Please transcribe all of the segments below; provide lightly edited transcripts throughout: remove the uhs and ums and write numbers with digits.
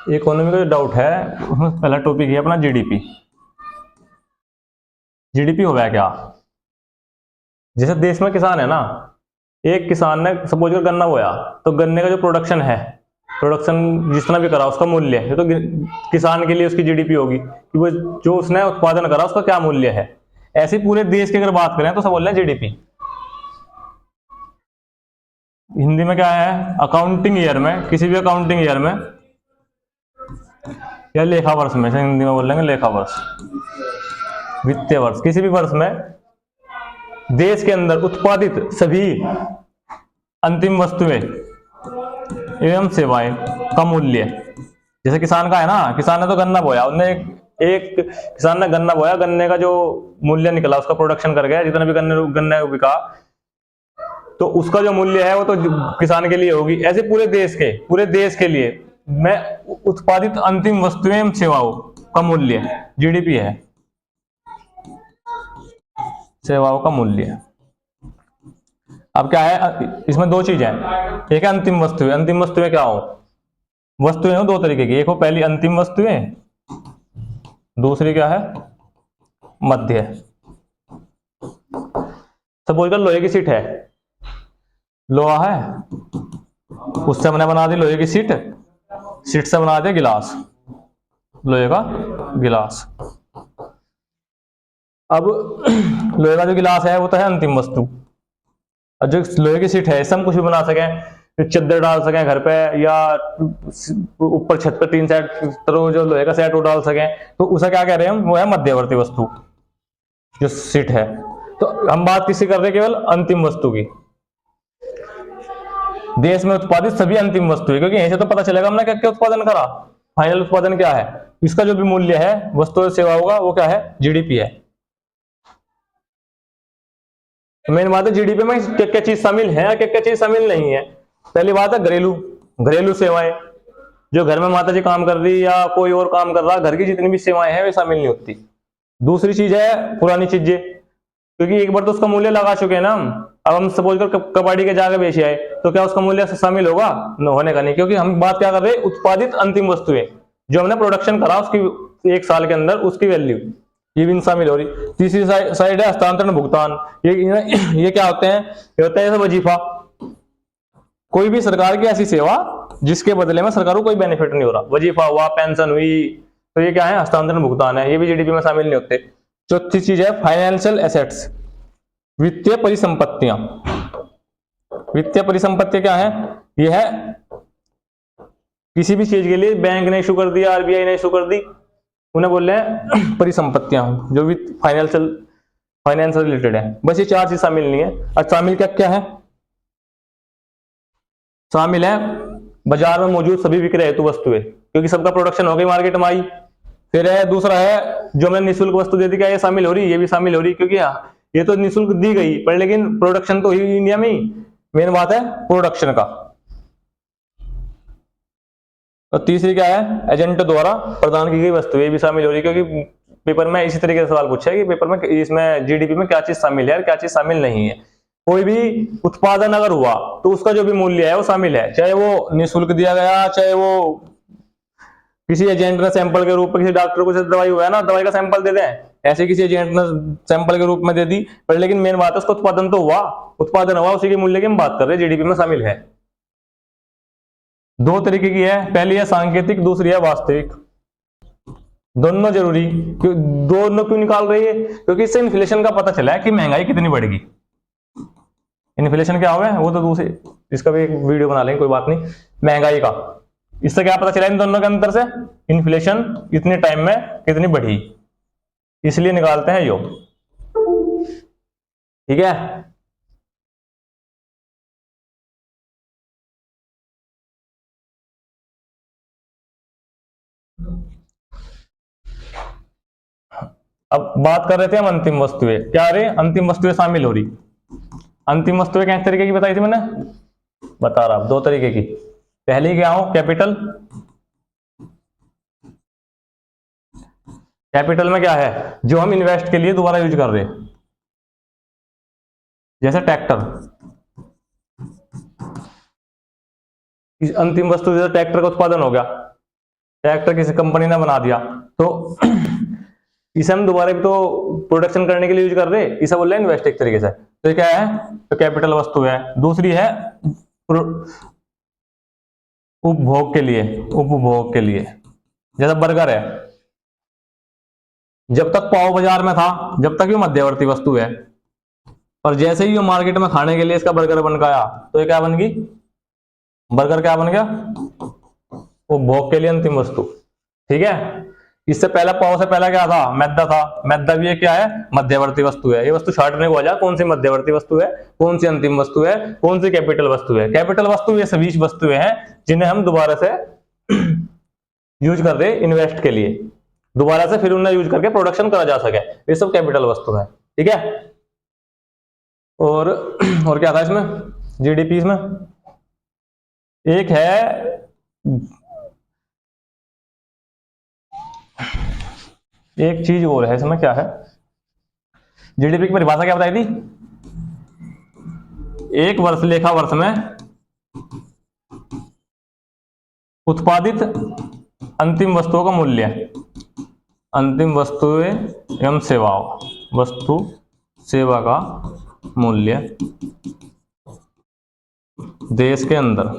Economy का जो doubt है उसमें पहला टॉपिक है अपना जीडीपी। जीडीपी हो गया क्या? जैसे देश में किसान है ना, एक किसान ने सपोज कर गन्ना बोया, तो गन्ने का जो प्रोडक्शन है, प्रोडक्शन जितना भी करा उसका मूल्य है, तो किसान के लिए उसकी जीडीपी होगी कि वो जो उसने उत्पादन करा उसका क्या मूल्य है। ऐसे पूरे देश की अगर बात करें तो सब बोल रहे हैं जीडीपी। हिंदी में क्या है? अकाउंटिंग ईयर में, किसी भी अकाउंटिंग ईयर में या लेखा वर्ष में, हिंदी में बोल लेंगे लेखा वर्ष, वित्तीय वर्ष, किसी भी वर्ष में देश के अंदर उत्पादित सभी अंतिम वस्तुएं एवं सेवाएं का मूल्य, जैसे किसान का है ना, किसान ने तो गन्ना बोया, उन्हें एक किसान ने गन्ना बोया, गन्ने का जो मूल्य निकला उसका प्रोडक्शन कर गया, जितना भी गन्ने बिका, तो उसका जो मूल्य है वो तो किसान के लिए होगी। ऐसे पूरे देश के लिए मैं उत्पादित अंतिम वस्तुएं एवं सेवाओं का मूल्य जीडीपी है, सेवाओं का मूल्य। अब क्या है इसमें? दो चीजें हैं, एक है अंतिम वस्तुएं। अंतिम वस्तुएं क्या हो? वस्तुएं हो दो तरीके की, एक हो पहली अंतिम वस्तुएं, दूसरी क्या है? मध्य। सपोज कर लोहे की सीट है, लोहा है, उससे हमने बना दी लोहे की सीट, सीट से बना दिया गिलास, लोहे का गिलास। अब लोहे का जो गिलास है वो तो है अंतिम वस्तु, और जो लोहे की सीट है इससे हम कुछ भी बना सकें, चद्दर डाल सकें घर पे, या ऊपर छत पे तीन सेट जो लोहे का सेट वो डाल सकें, तो उसे क्या कह रहे हैं हम? वो है मध्यवर्ती वस्तु, जो सीट है। तो हम बात किसी कर रहे हैं? केवल अंतिम वस्तु की, देश में उत्पादित सभी अंतिम वस्तुएं, क्योंकि यहीं से तो पता चलेगा हमने क्या क्या उत्पादन करा, फाइनल उत्पादन क्या है, इसका जो भी मूल्य है वस्तु और सेवाओं का, वो क्या है? जीडीपी है। मेन बात है जीडीपी में क्या क्या चीज शामिल है, क्या क्या चीज शामिल नहीं है। पहली बात है घरेलू सेवाएं, जो घर में माता जी काम कर रही या कोई और काम कर रहा, घर की जितनी भी सेवाएं हैं वे शामिल नहीं होती। दूसरी चीज है पुरानी चीजें, क्योंकि एक बार तो उसका मूल्य लगा चुके हैं ना हम। अब हम सपोज कर कबाड़ी के जाके बेचे आए, तो क्या उसका मूल्य शामिल होगा? होने का नहीं, क्योंकि हम बात क्या कर रहे हैं? उत्पादित अंतिम वस्तुएं, जो हमने प्रोडक्शन करा उसकी एक साल के अंदर, उसकी वैल्यू, ये भी शामिल हो रही। तीसरी साइड है हस्तांतरण भुगतान। ये क्या होते हैं? ये होता है जैसे वजीफा, कोई भी सरकार की ऐसी सेवा जिसके बदले में सरकार को कोई बेनिफिट नहीं हो रहा, वजीफा हुआ, पेंशन हुई, तो ये क्या है? हस्तांतरण भुगतान है, ये भी जीडीपी में शामिल नहीं होते। चौथी चीज है फाइनेंशियल एसेट्स, वित्तीय परिसंपत्तियां। वित्तीय परिसंपत्ति क्या है? ये है किसी भी चीज के लिए बैंक ने इशू कर दिया, आरबीआई ने इशू कर दी, उन्हें बोल रहे हैं परिसंपत्तियां, जो भी फाइनेंस रिलेटेड है। बस ये चार चीज शामिल नहीं है। और शामिल क्या क्या है? शामिल है बाजार में मौजूद सभी विक्रय हेतु वस्तुएं, क्योंकि सबका प्रोडक्शन हो गई, मार्केट में आई। फिर है दूसरा है जो मैंने निःशुल्क वस्तु दे दी, क्या ये शामिल हो रही? ये भी शामिल हो रही, क्योंकि ये तो निःशुल्क दी गई पर लेकिन प्रोडक्शन तो हुई इंडिया में ही। मेन बात है प्रोडक्शन का। और तीसरी क्या है? एजेंट द्वारा प्रदान की गई वस्तु, ये भी शामिल हो रही, क्योंकि पेपर में इसी तरीके से सवाल पूछा है कि पेपर में इसमें जीडीपी में क्या चीज शामिल है और क्या चीज शामिल नहीं है। कोई भी उत्पादन अगर हुआ तो उसका जो भी मूल्य है वो शामिल है, चाहे वो निःशुल्क दिया गया, चाहे वो किसी एजेंट ने सैंपल के रूप में, किसी डॉक्टर को दवाई हुआ है ना, दवाई का सैंपल दे दें, ऐसे किसी एजेंट ने सैंपल के रूप में दे दी, पर लेकिन मेन बात है उसका उत्पादन तो हुआ, उत्पादन हुआ, उसी के मूल्य की हम बात कर रहे हैं, जीडीपी में शामिल है। दो तरीके की है, पहली है सांकेतिक, दूसरी है वास्तविक। दोनों जरूरी, दोनों क्यों निकाल रही है? क्योंकि इससे इन्फ्लेशन का पता चला है कि महंगाई कितनी बढ़ेगी। इन्फ्लेशन क्या होगा वो तो दूसरी, इसका भी एक वीडियो बना लेंगे, कोई बात नहीं। महंगाई का इससे क्या पता चला इन दोनों के अंतर से? इन्फ्लेशन इतने टाइम में कितनी बढ़ी, इसलिए निकालते हैं यो। ठीक है, अब बात कर रहे थे हम अंतिम वस्तुएं, क्या रहे? अंतिम वस्तुएं शामिल हो रही। अंतिम वस्तुएं किस तरीके की बताई थी मैंने? बता रहा, दो तरीके की। पहली क्या हो? कैपिटल। कैपिटल में क्या है? जो हम इन्वेस्ट के लिए दोबारा यूज कर रहे हैं, जैसे ट्रैक्टर, अंतिम वस्तु जैसे ट्रैक्टर का उत्पादन हो गया, ट्रैक्टर किसी कंपनी ने बना दिया, तो इसे हम दोबारा भी तो प्रोडक्शन करने के लिए यूज कर रहे हैं, इसे बोल रहे हैं इन्वेस्ट एक तरीके से। तो ये क्या है, तो कैपिटल वस्तु है। दूसरी है उपभोग के लिए, उपभोग के लिए, जैसा बर्गर है, जब तक पाव बाजार में था, जब तक ये मध्यवर्ती वस्तु है, और जैसे ही ये मार्केट में खाने के लिए इसका बर्गर बन गया, तो ये क्या बन गई, बर्गर क्या बन गया, उपभोग के लिए अंतिम वस्तु। ठीक है, इससे पहले पाव से पहले क्या था, मैदा था। मैदा भी ये क्या है, मध्यवर्ती वस्तु है। ये वस्तु छांटने को आ जा, कौन सी मध्यवर्ती वस्तु है, कौन सी अंतिम वस्तु है, कौन सी कैपिटल वस्तु है। कैपिटल वस्तु ये सभी वस्तुएं हैं जिन्हें हम दोबारा से यूज कर रहे इन्वेस्ट के लिए, दोबारा से फिर उन्हें यूज करके प्रोडक्शन करा जा सके, ये सब कैपिटल वस्तु है। ठीक है, और क्या था इसमें, जीडीपी इसमें एक है, एक चीज और है इसमें, क्या है, जीडीपी की परिभाषा क्या बताई थी, एक वर्ष लेखा वर्ष में उत्पादित अंतिम वस्तुओं का मूल्य, अंतिम वस्तुएं एवं सेवाओं, वस्तु सेवा का मूल्य देश के अंदर,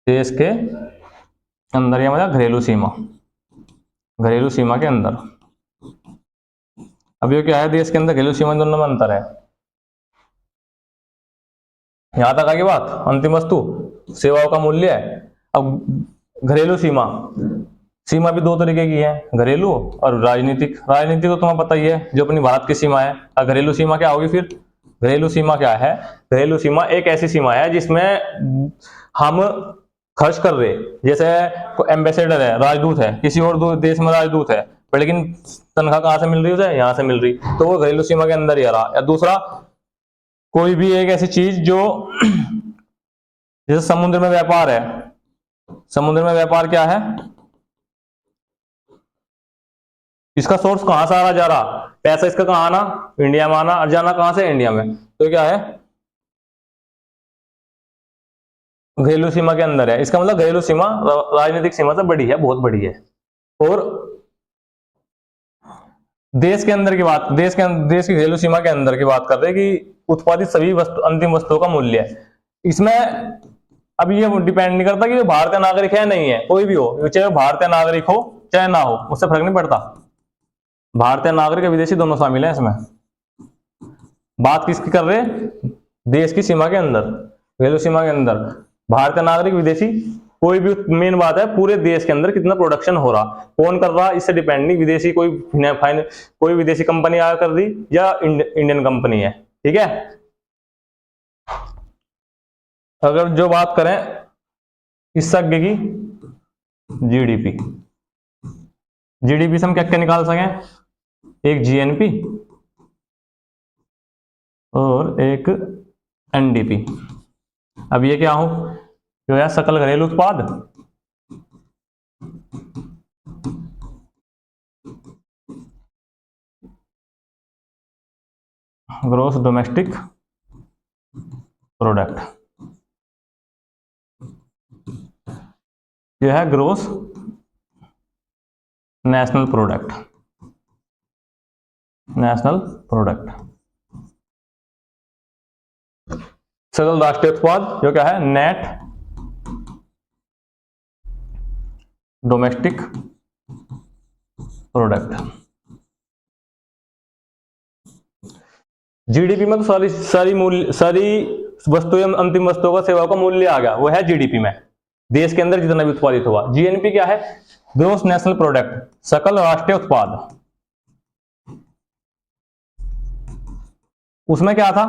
देश के अंदर या मतलब घरेलू सीमा, घरेलू सीमा के अंदर। अब ये क्या है, देश के अंदर घरेलू सीमा दोनों में अंतर है। यहां तक आगे बात, अंतिम वस्तु सेवाओं का मूल्य है। अब घरेलू सीमा, सीमा भी दो तरीके की है, घरेलू और राजनीतिक। राजनीतिक तो तुम्हें पता ही है, जो अपनी भारत की सीमा है। और घरेलू सीमा क्या होगी फिर, घरेलू सीमा क्या है, घरेलू सीमा एक ऐसी सीमा है जिसमें हम खर्च कर रहे, जैसे एम्बेसडर है, राजदूत है, किसी और देश में राजदूत है, पर लेकिन तनख्वाह कहां से मिल रही है उसे, यहां से मिल रही, तो वो घरेलू सीमा के अंदर ही आ रहा। या दूसरा, कोई भी एक ऐसी चीज जो जैसे समुद्र में व्यापार है, समुद्र में व्यापार क्या है, इसका सोर्स कहां से आ रहा जा रहा, पैसा इसका कहां आना, इंडिया में आना, और जाना कहां से, इंडिया में। तो क्या है, घरेलू सीमा के अंदर है। इसका मतलब घरेलू सीमा राजनीतिक सीमा से बड़ी है, बहुत बड़ी है। और देश के अंदर की बात, देश की घरेलू सीमा के अंदर की बात कर रहे हैं कि उत्पादित सभी वस्तु, अंतिम वस्तुओं का मूल्य है। इसमें अब ये डिपेंड नहीं करता कि वो भारतीय नागरिक है नहीं है, कोई भी हो, चाहे भारतीय नागरिक हो चाहे ना हो, उससे फर्क नहीं पड़ता। भारतीय नागरिक और विदेशी दोनों शामिल है इसमें। बात किसकी कर रहे हैं, देश की सीमा के अंदर, घरेलू सीमा के अंदर भारतीय नागरिक विदेशी, कोई भी, मेन बात है पूरे देश के अंदर कितना प्रोडक्शन हो रहा, कौन कर रहा, इससे डिपेंड नहीं, विदेशी कोई विदेशी कंपनी आकर कर दी या इंडियन कंपनी है। ठीक है, अगर जो बात करें इस आगे की, जीडीपी, जीडीपी से हम क्या क्या निकाल सकें, एक जीएनपी और एक एनडीपी। अब ये क्या हो, जो है सकल घरेलू उत्पाद, ग्रोस डोमेस्टिक प्रोडक्ट, यह है gross national product, national product, सकल राष्ट्रीय उत्पाद, जो क्या है नेट डोमेस्टिक प्रोडक्ट। जीडीपी में तो सारी वस्तुएं, अंतिम वस्तुओं का, सेवाओं का मूल्य आ गया, वो है जीडीपी में, देश के अंदर जितना भी उत्पादित हुआ। जीएनपी क्या है, ग्रोस नेशनल प्रोडक्ट, सकल राष्ट्रीय उत्पाद। उसमें क्या था,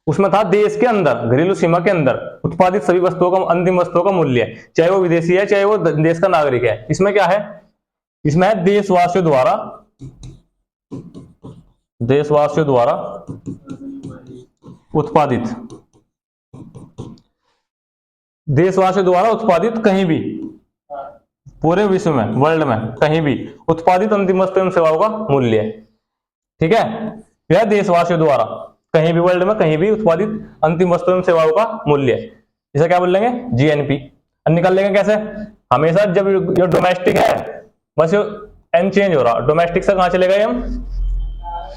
उसमें था देश के अंदर, घरेलू सीमा के अंदर उत्पादित सभी वस्तुओं का, अंतिम वस्तुओं का मूल्य, चाहे वो विदेशी है चाहे वो देश का नागरिक है। इसमें क्या है, इसमें है देशवासियों द्वारा, देशवासियों द्वारा उत्पादित, देशवासियों द्वारा उत्पादित कहीं भी, पूरे विश्व में, वर्ल्ड में कहीं भी उत्पादित अंतिम वस्तु एवं सेवाओं का मूल्य। ठीक है, यह देशवासियों द्वारा कहीं भी वर्ल्ड में कहीं भी उत्पादित अंतिम वस्तु एवं सेवाओं का मूल्य। इसे क्या बोल लेंगे, जीएनपी। निकाल लेंगे कैसे, हमेशा जब ये डोमेस्टिक है बस ये एन चेंज हो रहा, डोमेस्टिक से कहां चले गए हम,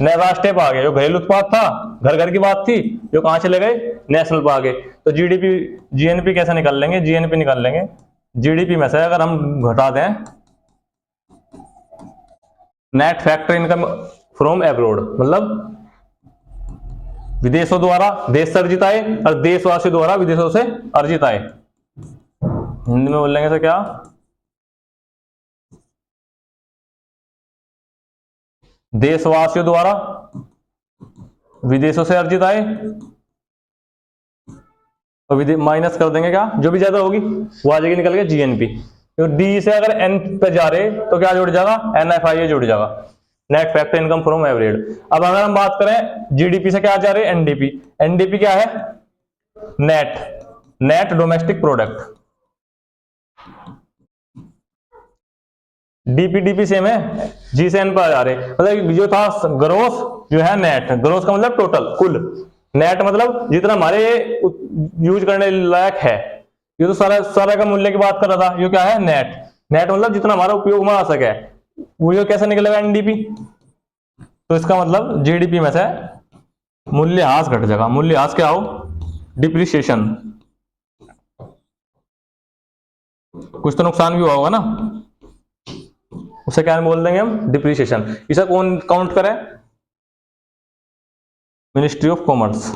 नए राष्ट्रीय पे आ गए। जो घरेलू उत्पाद था, घर घर की बात थी, जो कहां चले गए, नेशनल पे आ गए। तो जीडीपी, जीएनपी कैसे निकाल लेंगे, जीएनपी निकाल लेंगे जीडीपी में से अगर हम घटा दें net factor income from abroad, मतलब विदेशों द्वारा देश से अर्जित आय और देशवासियों द्वारा विदेशों से अर्जित आय। हिंदी में बोल लेंगे तो क्या, देशवासियों द्वारा विदेशों से अर्जित आय और माइनस कर देंगे क्या, जो भी ज्यादा होगी वो आ जाएगी निकल के जीएनपी। तो डी से अगर एन पे जा रहे तो क्या जुड़ जाएगा, एनएफआईए जुड़ जाएगा, net factor income from average. अब अगर हम बात करें जीडीपी से क्या जा रहे हैं, एनडीपी। एनडीपी क्या है, net, net domestic product. DPDP same है, जी से एन पर जा रहे, मतलब जो था ग्रोस जो है नेट, ग्रोस का मतलब टोटल कुल, नेट मतलब जितना हमारे यूज करने लायक है। ये तो सारा सारा का मूल्य की बात कर रहा था, ये क्या है, नेट। नेट मतलब जितना हमारा उपयोग में आ सके, वो ये कैसे निकलेगा, एनडीपी। तो इसका मतलब जीडीपी में से मूल्यह्रास घट जाएगा। मूल्यह्रास क्या हो, डिप्रिसिएशन, कुछ तो नुकसान भी हुआ होगा ना, उसे क्या बोल देंगे हम, डिप्रिसिएशन। इसे कौन काउंट करे, मिनिस्ट्री ऑफ कॉमर्स।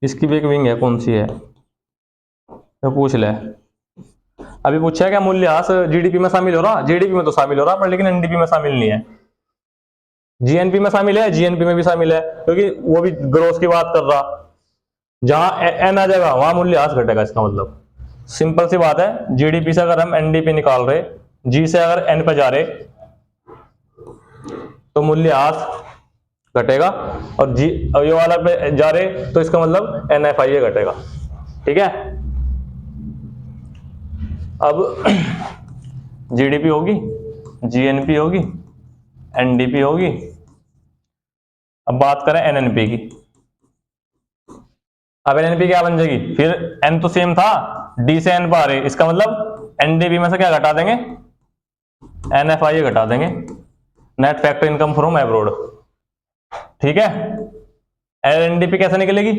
इसकी भी एक विंग है, कौन सी है तो पूछ ले। अभी पूछा है क्या मूल्यह्रास जीडीपी में शामिल हो रहा, जीडीपी में तो शामिल हो रहा पर लेकिन एनडीपी में शामिल नहीं है। जीएनपी में शामिल है, जीएनपी में भी शामिल है, क्योंकि वो भी ग्रोथ की बात कर रहा। जहां एन आ जाएगा वहां मूल्यह्रास घटेगा। इसका मतलब सिंपल सी बात है, जीडीपी से अगर हम एनडीपी निकाल रहे, जी से अगर एन पे जा रहे तो मूल्यह्रास घटेगा, और जी ये वाला पे जा रहे तो इसका मतलब एनएफआईए घटेगा। ठीक है, अब जीडीपी होगी, जीएनपी होगी, एनडीपी होगी। अब बात करें एनएनपी की। अब एनएनपी क्या बन जाएगी, फिर एन तो सेम था, डी से एन पर आ रहे, इसका मतलब एनडीपी में से क्या घटा देंगे, एनएफआईए घटा देंगे, net factor income from abroad. ठीक है, एनडीपी कैसे निकलेगी,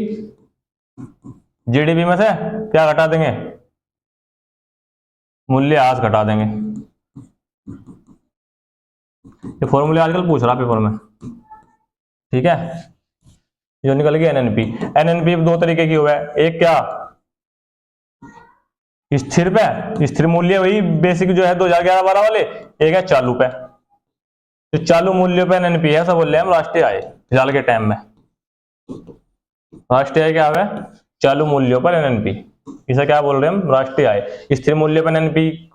जीडीपी में से क्या घटा देंगे, मूल्यह्रास घटा देंगे। ये फॉर्मूले आजकल पूछ रहा पेपर में। ठीक है, जो निकल गई एनएनपी। एनएनपी दो तरीके की हुआ है, एक क्या स्थिर पे, स्थिर मूल्य वही बेसिक जो है 2011-12 वाले, एक है चालू पे। तो चालू मूल्य पे एनएनपी है, सब बोल रहे हैं हम राष्ट्रीय आय फिलहाल के टाइम में। राष्ट्रीय आय क्या है, चालू मूल्यों पर एनएनपी, इसे क्या बोल रहे हैं हम, राष्ट्रीय आय। स्थिर मूल्य पर एनएनपी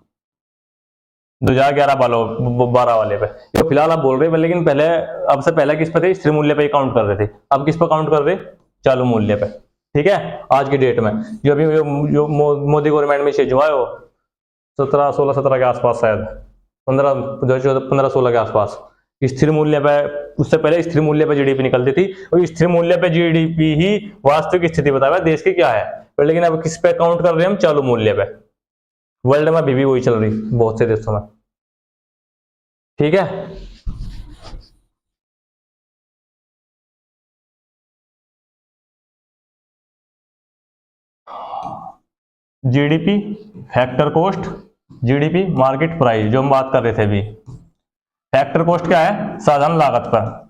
2011-12 वाले पे तो फिलहाल आप बोल रहे हैं, लेकिन पहले, अब से पहले किस पे थे, स्थिर मूल्य पे काउंट कर रहे थे, अब किस पे काउंट कर रहे, चालू मूल्य पे। ठीक है, आज की डेट में जो अभी जो मोदी गवर्नमेंट में चेंज हुआ है, वो 16 के आसपास, शायद 15-16 के आसपास स्थिर मूल्य पे। उससे पहले स्थिर मूल्य पे जीडीपी निकलती थी, और स्थिर मूल्य पे जीडीपी ही वास्तविक स्थिति बताया देश की क्या है, लेकिन अब किस पे काउंट कर रहे हैं हम, चालू मूल्य पे। वर्ल्ड में अभी भी वही चल रही बहुत से देशों में। ठीक है, GDP, factor cost, GDP market price, जो हम बात कर रहे थे अभी। फैक्टर कॉस्ट क्या है, साधारण लागत पर।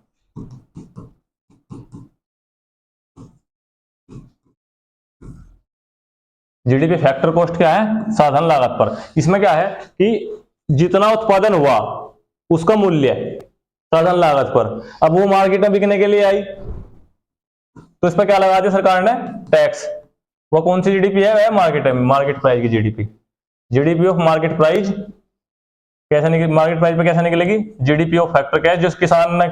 जीडीपी फैक्टर कॉस्ट क्या है, साधारण लागत पर। इसमें क्या है कि जितना उत्पादन हुआ उसका मूल्य साधारण लागत पर, अब वो मार्केट में बिकने के लिए आई तो इस पर क्या लगा दिया सरकार ने, टैक्स। वो कौन सी जीडीपी है, वह मार्केट प्राइस की GDP. GDP of market price कैसे निकल, मार्केट प्राइस पे कैसे निकलेगी, जीडीपी ऑफ फैक्टर क्या है, जिस किसान ने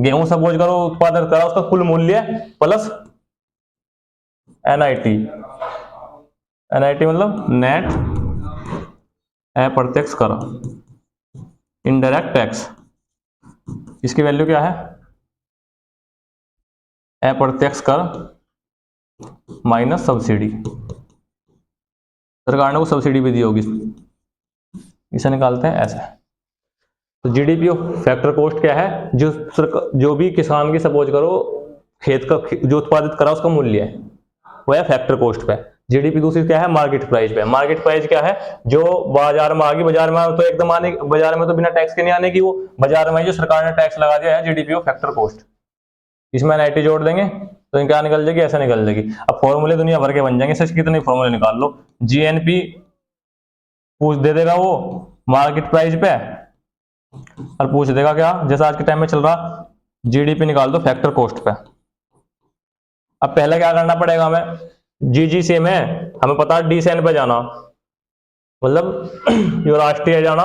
गेहूं सपोज करो उत्पादन करा, उसका कुल मूल्य प्लस एनआईटी। एनआईटी मतलब नेट अप्रत्यक्ष कर, इनडायरेक्ट टैक्स। इसकी वैल्यू क्या है, अप्रत्यक्ष कर माइनस सब्सिडी, सरकार ने को सब्सिडी भी दी होगी, इसे निकालते हैं ऐसे। तो जीडीपी ऑफ फैक्टर कॉस्ट क्या है, जो भी किसान की सपोज करो खेत का जो उत्पादित करा उसका मूल्य है वो है फैक्टर कॉस्ट पे। जीडीपी दूसरी क्या है, मार्केट प्राइस पे। मार्केट प्राइस क्या है, जो बाजार में आ गई, बाजार में तो एकदम आने, बाजार में तो बिना टैक्स के नहीं आने की, वो बाजार में जो सरकार ने टैक्स लगा दिया है जीडीपी ऑफ फैक्टर कॉस्ट। इसमें एनआईटी जोड़ देंगे तो क्या निकल जाएगी, ऐसा निकल जाएगी। अब फॉर्मूले दुनिया भर के बन जाएंगे, सच कितने फॉर्मूले निकाल लो। जीएनपी पूछ दे देगा वो मार्केट प्राइस पे, और पूछ देगा क्या, जैसा आज के टाइम में चल रहा, जीडीपी निकाल दो फैक्टर कॉस्ट पे। अब पहले क्या करना पड़ेगा हमें, जी से में हमें पता है डी से एन पे जाना, मतलब यो राष्ट्रीय जाना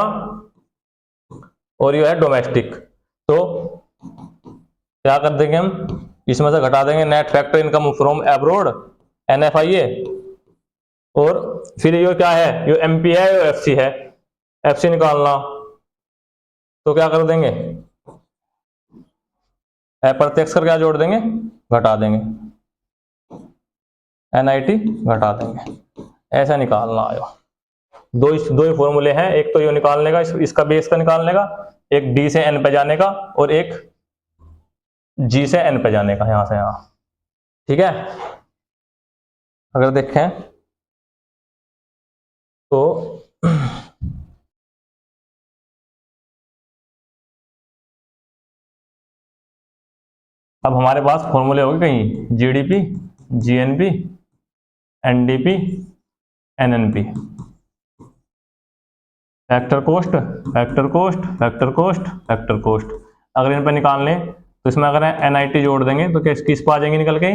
और ये है डोमेस्टिक। तो क्या कर देंगे हम, इसमें से घटा देंगे net factor income from abroad NFIA, और फिर ये क्या है, ये MP है, ये FC है, FC निकालना। तो क्या कर देंगे, अप्रत्यक्ष कर क्या जोड़ देंगे, घटा देंगे, NIT घटा देंगे, ऐसा निकालना आएगा। दो ही फॉर्मूले हैं, एक तो ये निकालने का, इसका बेस का निकालने का, एक D से N पे जाने का, और एक G से N पे जाने का, यहां से यहां। ठीक है, अगर देखें तो अब हमारे पास फॉर्मूले हो गए कहीं, GDP, GNP, NDP, NNP, factor cost, factor cost, factor cost, factor cost. अगर इन पर निकालने तो इसमें अगर एनआईटी जोड़ देंगे तो किस पर आ जाएंगे निकल के,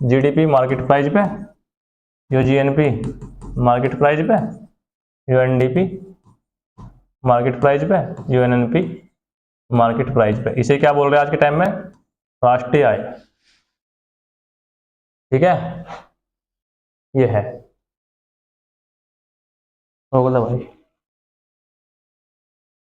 जीडीपी मार्केट प्राइस पे, यो जीएनपी मार्केट प्राइस पे, यो एनडीपी मार्केट प्राइस पे, यो एनएनपी मार्केट प्राइस पे। इसे क्या बोल रहे हैं आज के टाइम में, राष्ट्रीय आय। ठीक है, ये है, हो गया भाई।